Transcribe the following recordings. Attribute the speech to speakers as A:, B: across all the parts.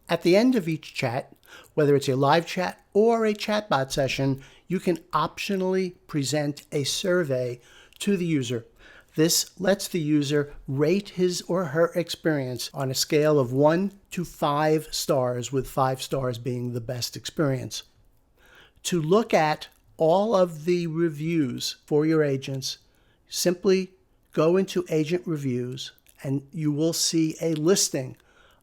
A: At the end of each chat, whether it's a live chat or a chatbot session, you can optionally present a survey to the user. This lets the user rate his or her experience on a scale of 1 to 5 stars, with 5 stars being the best experience. To look at all of the reviews for your agents, simply go into Agent Reviews and you will see a listing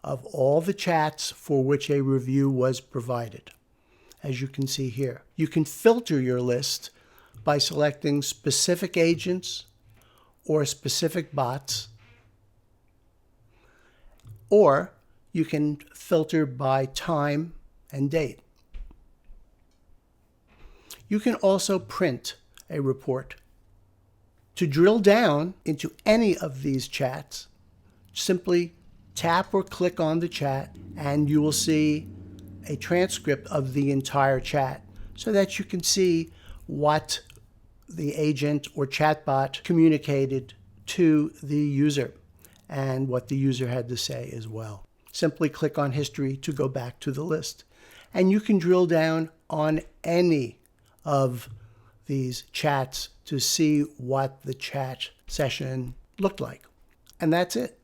A: of all the chats for which a review was provided. As you can see here, you can filter your list by selecting specific agents or specific bots, or you can filter by time and date. You can also print a report. To drill down into any of these chats, simply tap or click on the chat and you will see a transcript of the entire chat so that you can see what the agent or chatbot communicated to the user and what the user had to say as well. Simply click on history to go back to the list. And you can drill down on any of these chats to see what the chat session looked like. And that's it.